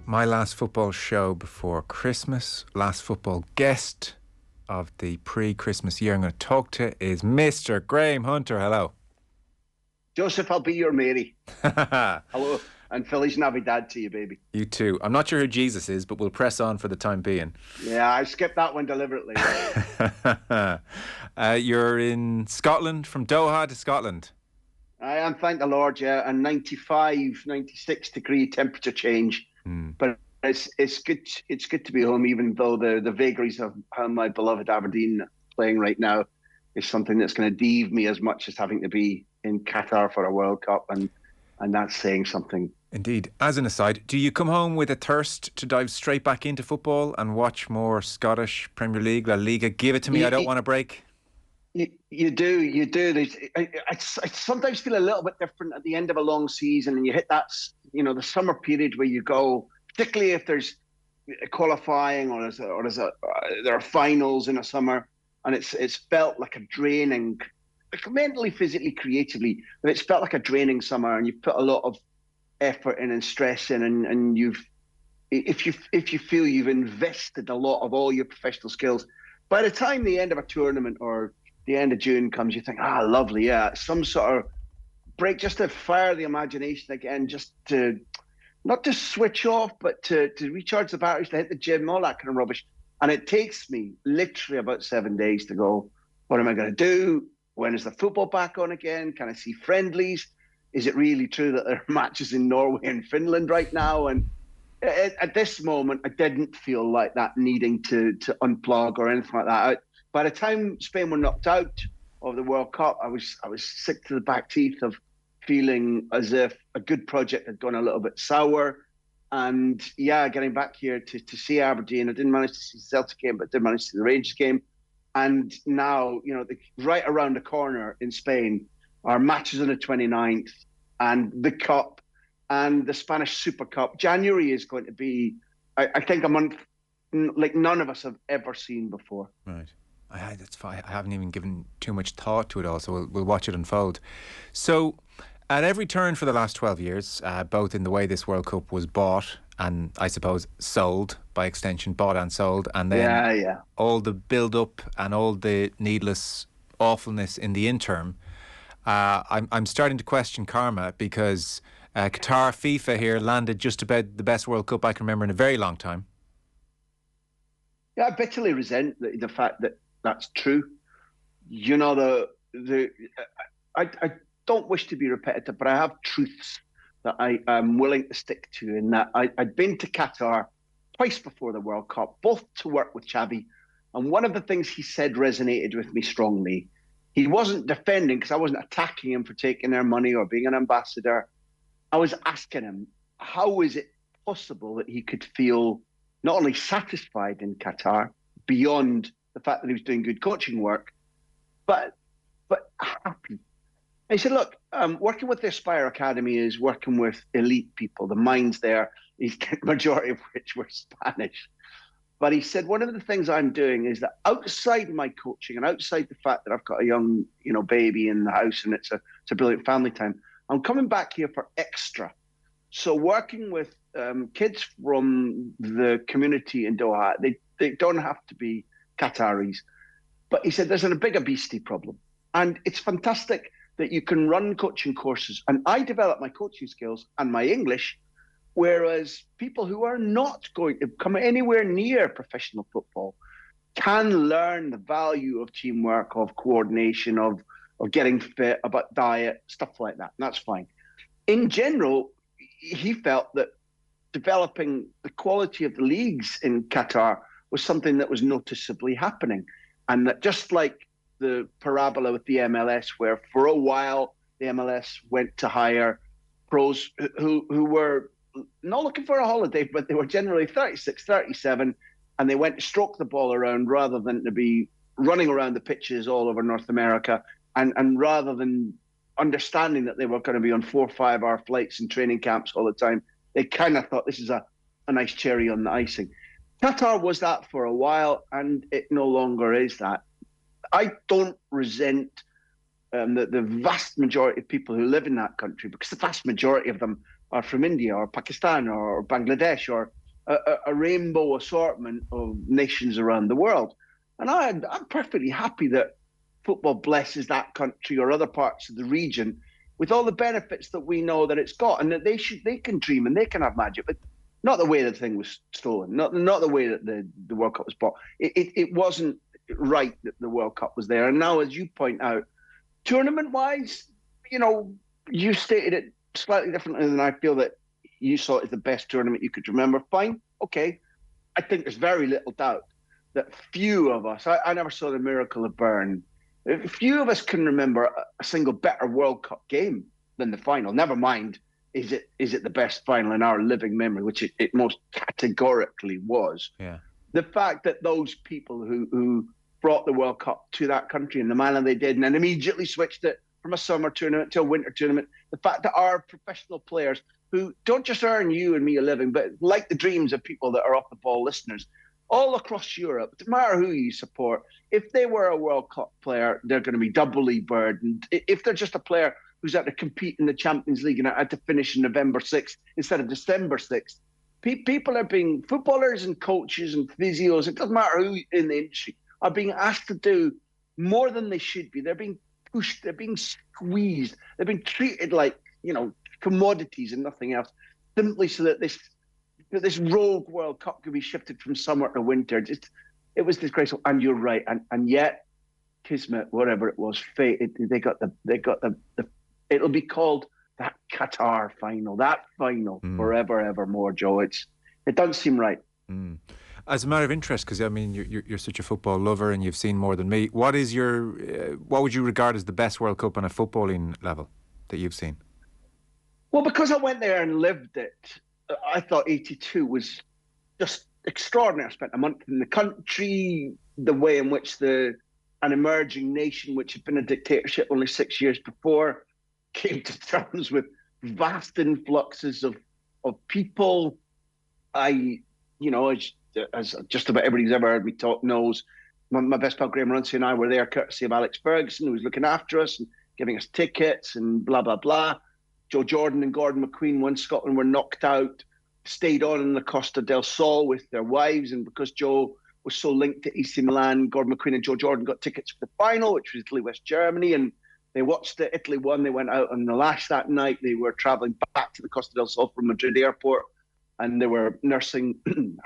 My last football show before Christmas, last football guest of the pre-Christmas year I'm going to talk to is Mr. Graham Hunter. Hello. Joseph, I'll be your Mary. Hello, and Feliz Navidad to you, baby. You too. I'm not sure who Jesus is, but we'll press on for the time being. Yeah, I skipped that one deliberately. You're in Scotland, from Doha to Scotland. I am, thank the Lord, yeah, and 95, 96 degree temperature change. But it's good to be home, even though the vagaries of how my beloved Aberdeen playing right now is something that's going to deave me as much as having to be in Qatar for a World Cup, and that's saying something. Indeed. As an aside, do you come home with a thirst to dive straight back into football and watch more Scottish Premier League, La Liga? Give it to me, I don't want a break. You do. I sometimes feel a little bit different at the end of a long season, and you hit that, the summer period where you go, particularly if there's qualifying or there are finals in a summer, and it's felt like a draining, like mentally, physically, creatively, but it's felt like a draining summer, and you've put a lot of effort in and stress in, and if you feel you've invested a lot of all your professional skills, by the time the end of a tournament or the end of June comes, you think, lovely, yeah, some sort of break, just to fire the imagination again, just to not to switch off, but to recharge the batteries, to hit the gym, all that kind of rubbish. And it takes me literally about 7 days to go, what am I going to do? When is the football back on again? Can I see friendlies? Is it really true that there are matches in Norway and Finland right now? And at this moment, I didn't feel like that, needing to unplug or anything like that. By the time Spain were knocked out of the World Cup, I was sick to the back teeth of feeling as if a good project had gone a little bit sour. And yeah, getting back here to see Aberdeen, I didn't manage to see the Celtic game, but did manage to see the Rangers game. And now, right around the corner in Spain are matches on the 29th and the Cup and the Spanish Super Cup. January is going to be, I think, a month like none of us have ever seen before. Right. That's fine. I haven't even given too much thought to it all, so we'll watch it unfold. So, at every turn for the last 12 years, both in the way this World Cup was bought and, I suppose, sold, by extension, bought and sold, and then all the build-up and all the needless awfulness in the interim, I'm starting to question karma, because Qatar, FIFA here, landed just about the best World Cup I can remember in a very long time. Yeah, I bitterly resent the fact that that's true. I don't wish to be repetitive, but I have truths that I am willing to stick to. In that, I'd been to Qatar twice before the World Cup, both to work with Xavi, and one of the things he said resonated with me strongly. He wasn't defending, because I wasn't attacking him for taking their money or being an ambassador. I was asking him, how is it possible that he could feel not only satisfied in Qatar, beyond the fact that he was doing good coaching work, but happy. And he said, look, working with the Aspire Academy is working with elite people. The minds there, the majority of which were Spanish. But he said, one of the things I'm doing is that outside my coaching and outside the fact that I've got a young, baby in the house and it's a brilliant family time, I'm coming back here for extra. So working with kids from the community in Doha, they don't have to be Qataris. But he said there's a big obesity problem. And it's fantastic that you can run coaching courses. And I developed my coaching skills and my English, whereas people who are not going to come anywhere near professional football can learn the value of teamwork, of coordination, of getting fit, about diet, stuff like that. And that's fine. In general, he felt that developing the quality of the leagues in Qatar was something that was noticeably happening. And that just like the parabola with the MLS, where for a while the MLS went to hire pros who were not looking for a holiday, but they were generally 36, 37, and they went to stroke the ball around rather than to be running around the pitches all over North America, and rather than understanding that they were going to be on 4 or 5 hour flights and training camps all the time. They kind of thought this is a nice cherry on the icing. Qatar was that for a while, and it no longer is that. I don't resent the vast majority of people who live in that country, because the vast majority of them are from India or Pakistan or Bangladesh or a rainbow assortment of nations around the world. And I'm perfectly happy that football blesses that country or other parts of the region with all the benefits that we know that it's got, and that they can dream and they can have magic, but not the way the thing was stolen, not the way that the World Cup was bought. It wasn't right that the World Cup was there. And now, as you point out, tournament-wise, you stated it slightly differently than I feel that you saw it as the best tournament you could remember. Fine, okay. I think there's very little doubt that few of us, I never saw the Miracle of Bern. Few of us can remember a single better World Cup game than the final. Never mind, is it the best final in our living memory, which it most categorically was. Yeah. The fact that those people who brought the World Cup to that country in the manner they did, and then immediately switched it from a summer tournament to a winter tournament, the fact that our professional players who don't just earn you and me a living, but like the dreams of people that are off the ball listeners, all across Europe, no matter who you support, if they were a World Cup player, they're going to be doubly burdened. If they're just a player who's had to compete in the Champions League and had to finish in November 6th instead of December 6th, people are being, footballers and coaches and physios, it doesn't matter who in the industry, are being asked to do more than they should be. They're being pushed, they're being squeezed, they're being treated like, commodities and nothing else, simply so that this rogue World Cup could be shifted from summer to winter. It was disgraceful. And you're right. And yet, kismet, whatever it was, fate. They got the. It'll be called that Qatar final. That final forever, evermore, Joe. It doesn't seem right. Mm. As a matter of interest, because I mean you're such a football lover and you've seen more than me. What would you regard as the best World Cup on a footballing level that you've seen? Well, because I went there and lived it, I thought 82 was just extraordinary. I spent a month in the country, the way in which an emerging nation, which had been a dictatorship only 6 years before, came to terms with vast influxes of people. As just about everybody who's ever heard me talk knows, my best pal Graham Runcie and I were there courtesy of Alex Ferguson, who was looking after us and giving us tickets and blah, blah, blah. Joe Jordan and Gordon McQueen, when Scotland were knocked out, stayed on in the Costa del Sol with their wives. And because Joe was so linked to AC Milan, Gordon McQueen and Joe Jordan got tickets for the final, which was Italy-West Germany. And they watched it. Italy won. They went out on the lash that night. They were traveling back to the Costa del Sol from Madrid airport. And they were nursing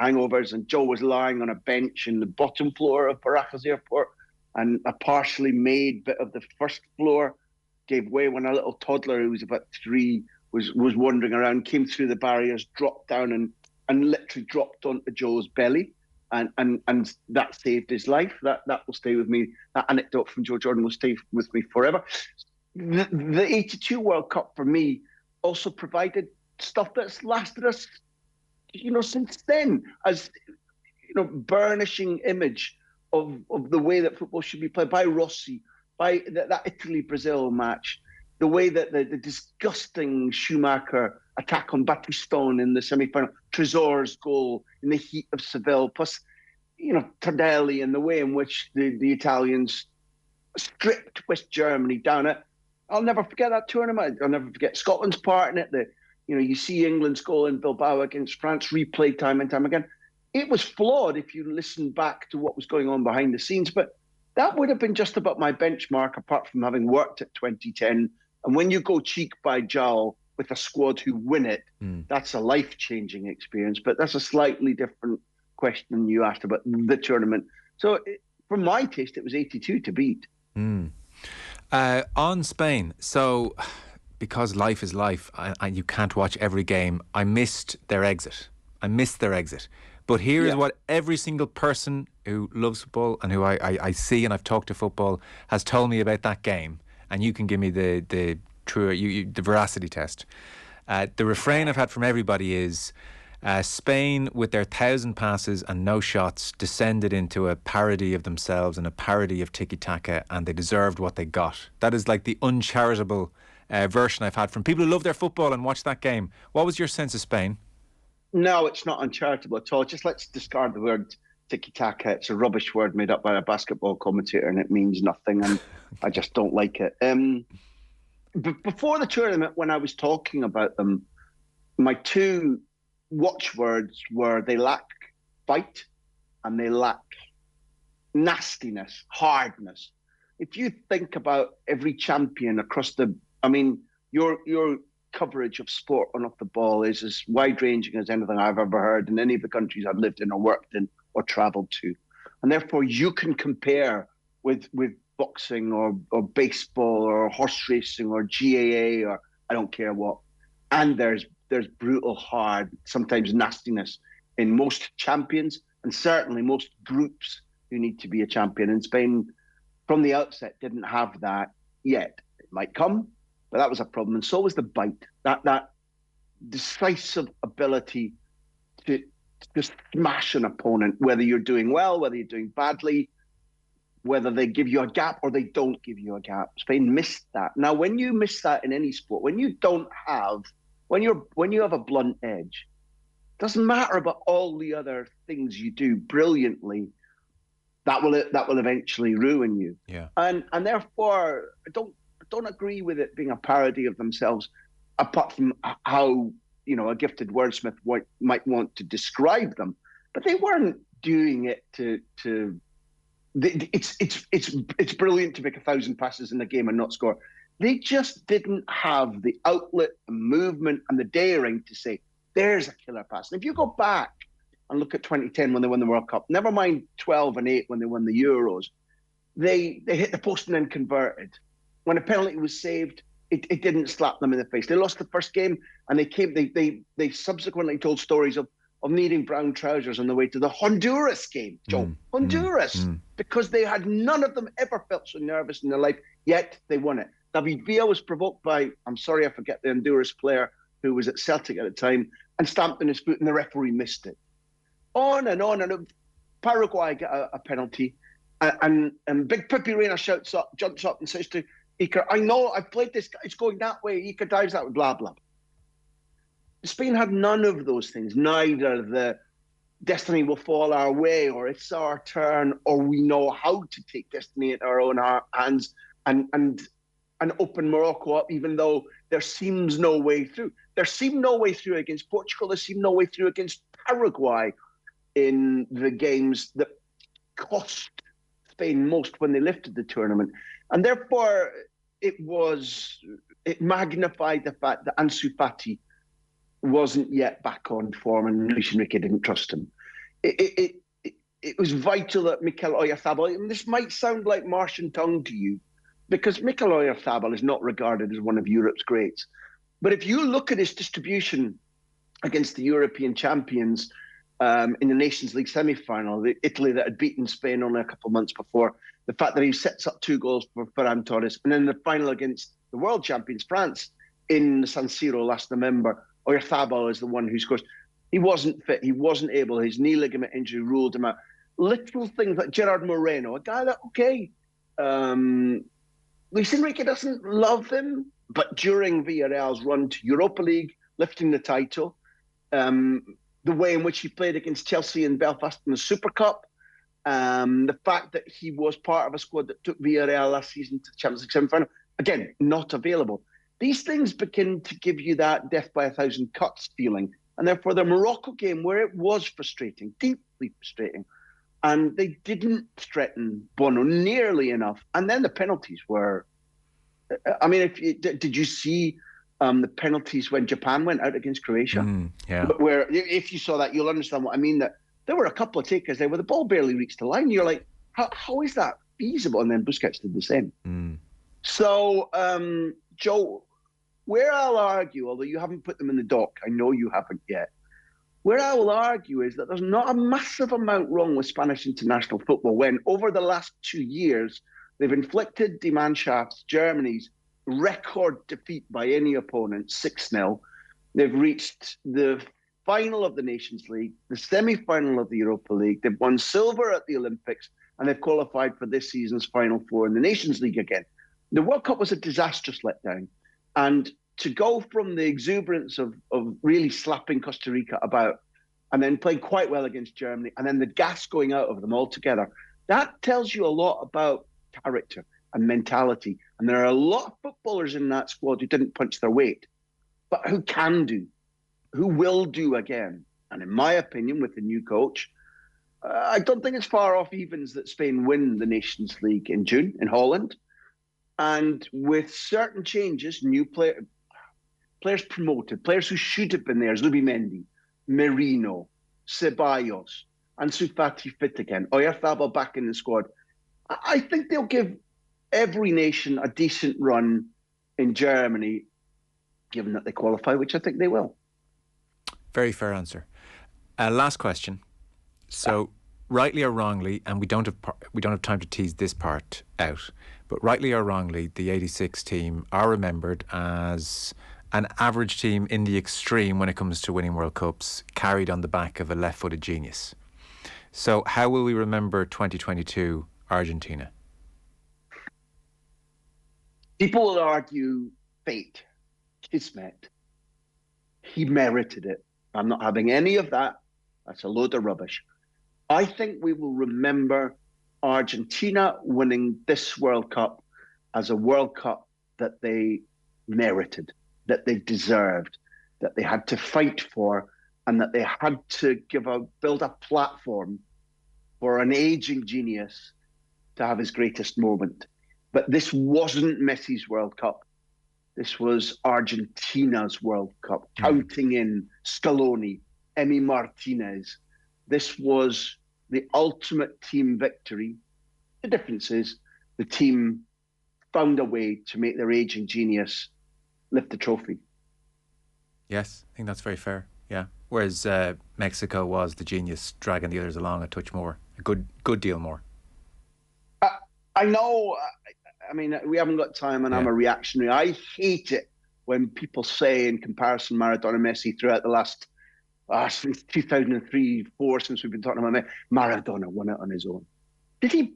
hangovers. And Joe was lying on a bench in the bottom floor of Barajas Airport. And a partially made bit of the first floor gave way when a little toddler who was about 3 was wandering around, came through the barriers, dropped down and literally dropped onto Joe's belly. And that saved his life. That will stay with me. That anecdote from Joe Jordan will stay with me forever. The 82 World Cup for me also provided stuff that's lasted us, since then, as burnishing image of the way that football should be played by Rossi, by that Italy-Brazil match, the way that the disgusting Schumacher attack on Battistone in the semi-final, Tresor's goal in the heat of Seville, plus, Tardelli, and the way in which the Italians stripped West Germany down it. I'll never forget that tournament. I'll never forget Scotland's part in it. You see England's goal in Bilbao against France replayed time and time again. It was flawed if you listen back to what was going on behind the scenes, but that would have been just about my benchmark, apart from having worked at 2010. And when you go cheek by jowl with a squad who win it, that's a life-changing experience. But that's a slightly different question you asked about the tournament. So for my taste, it was 82 to beat. On Spain, so because life is life and you can't watch every game, I missed their exit. But here is what every single person who loves football and who I see and I've talked to football has told me about that game. And you can give me the veracity test. The refrain I've had from everybody is Spain, with their 1,000 passes and no shots, descended into a parody of themselves and a parody of tiki-taka, and they deserved what they got. That is like the uncharitable version I've had from people who love their football and watch that game. What was your sense of Spain? No, it's not uncharitable at all. Just let's discard the word tiki-taka. It's a rubbish word made up by a basketball commentator and it means nothing, and I just don't like it. Before the tournament, when I was talking about them, My two watchwords were they lack fight and they lack nastiness, hardness. If you think about every champion across your coverage of sport on off the ball is as wide ranging as anything I've ever heard in any of the countries I've lived in or worked in or traveled to. And therefore you can compare with boxing or baseball or horse racing or GAA or I don't care what. And there's brutal, hard, sometimes nastiness in most champions and certainly most groups who need to be a champion. And Spain, from the outset, didn't have that yet. It might come, but that was a problem. And so was the bite, that decisive ability to smash an opponent, whether you're doing well, whether you're doing badly, whether they give you a gap or they don't give you a gap. Spain missed that. Now, when you miss that in any sport, when you have a blunt edge, it doesn't matter about all the other things you do brilliantly, that will eventually ruin you. Yeah. And therefore, I don't agree with it being a parody of themselves, apart from how a gifted wordsmith might want to describe them. But they weren't doing it to. It's brilliant to make 1,000 passes in a game and not score. They just didn't have the outlet, the movement, and the daring to say, "There's a killer pass." And if you go back and look at 2010 when they won the World Cup, never mind 12 and 8 when they won the Euros, they hit the post and then converted. When a penalty was saved, it didn't slap them in the face. They lost the first game, and they subsequently told stories of needing brown trousers on the way to the Honduras game, Joe. Honduras, because they had none of them ever felt so nervous in their life, yet they won it. David Villa was provoked by, I'm sorry, I forget the Honduras player who was at Celtic at the time, and stamped on his foot, and the referee missed it. On and on, and Paraguay get a penalty, and Big Pipi Reina jumps up and says to Iker, "I know, I've played this, it's going that way." Iker dives that way, blah, blah. Spain had none of those things, neither the destiny will fall our way, or it's our turn, or we know how to take destiny into our own hands and open Morocco up, even though there seems no way through. There seemed no way through against Portugal. There seemed no way through against Paraguay in the games that cost Spain most when they lifted the tournament. And therefore, it magnified the fact that Ansu Fati wasn't yet back on form and Luis Enrique didn't trust him. It was vital that Mikel Oyarzabal, and this might sound like Martian tongue to you, because Mikel Oyarzabal is not regarded as one of Europe's greats. But if you look at his distribution against the European champions in the Nations League semi-final, Italy that had beaten Spain only a couple of months before, the fact that he sets up 2 goals for Ferran Torres, and then the final against the world champions, France, in the San Siro last November, Oyarzabal is the one who scores. He wasn't fit. He wasn't able. His knee ligament injury ruled him out. Little things like Gerard Moreno, a guy that, okay, Luis Enrique doesn't love him, but during Villarreal's run to Europa League, lifting the title, the way in which he played against Chelsea in Belfast in the Super Cup, the fact that he was part of a squad that took Villarreal last season to the Champions League semi-final, again, not available. These things begin to give you that death by 1,000 cuts feeling. And therefore, the Morocco game, where it was frustrating, deeply frustrating, and they didn't threaten Bono nearly enough. And then the penalties were, I mean, did you see the penalties when Japan went out against Croatia? Yeah. Where if you saw that, you'll understand what I mean, that there were a couple of takers there where the ball barely reached the line. You're like, how is that feasible? And then Busquets did the same. So, Joe, where I'll argue, although you haven't put them in the doc, I know you haven't yet, where I will argue is that there's not a massive amount wrong with Spanish international football when, over the last 2 years, they've inflicted Die Mannschafts, Germany's record defeat by any opponent, 6-0. They've reached the final of the Nations League, the semi-final of the Europa League. They've won silver at the Olympics, and they've qualified for this season's Final Four in the Nations League again. The World Cup was a disastrous letdown. And to go from the exuberance of really slapping Costa Rica about and then playing quite well against Germany and then the gas going out of them altogether, that tells you a lot about character and mentality. And there are a lot of footballers in that squad who didn't punch their weight, but who can do, who will do again. And in my opinion, with the new coach, I don't think it's far off evens that Spain win the Nations League in June in Holland. And with certain changes, players promoted, players who should have been there, Zubimendi, Merino, Ceballos, Ansu Fati fit again, Oyarzabal back in the squad. I think they'll give every nation a decent run in Germany, given that they qualify, which I think they will. Very fair answer. Last question. So, rightly or wrongly, and we don't have time to tease this part out, but rightly or wrongly, the '86 team are remembered as an average team in the extreme when it comes to winning World Cups, carried on the back of a left-footed genius. So, how will we remember 2022 Argentina? People will argue fate, kismet. He merited it. I'm not having any of that. That's a load of rubbish. I think we will remember Argentina winning this World Cup as a World Cup that they merited, that they deserved, that they had to fight for, and that they had to build a platform for an aging genius to have his greatest moment. But this wasn't Messi's World Cup. This was Argentina's World Cup, counting in Scaloni, Emi Martinez. This was the ultimate team victory. The difference is the team found a way to make their aging genius lift the trophy. Yes, I think that's very fair. Yeah. Whereas Mexico was the genius dragging the others along a touch more, a good deal more. I know. I mean, we haven't got time, and I'm a reactionary. I hate it when people say, in comparison, Maradona, Messi throughout the last since 2003, 4, since we've been talking about Maradona won it on his own. Did he?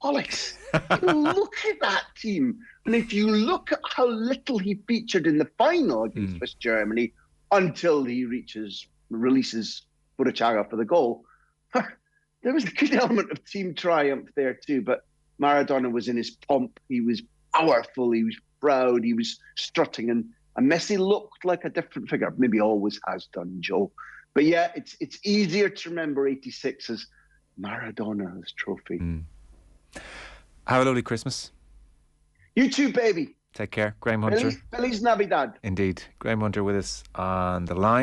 Alex, look at that team. And if you look at how little he featured in the final against West Germany until he releases Burruchaga for the goal, there was a good element of team triumph there too. But Maradona was in his pomp. He was powerful. He was proud. He was strutting. And Messi looked like a different figure. Maybe always has done, Joe. But yeah, it's easier to remember 86 as Maradona's trophy. Have a lovely Christmas. You too, baby. Take care. Graham Hunter. Feliz Navidad. Indeed. Graham Hunter with us on the line.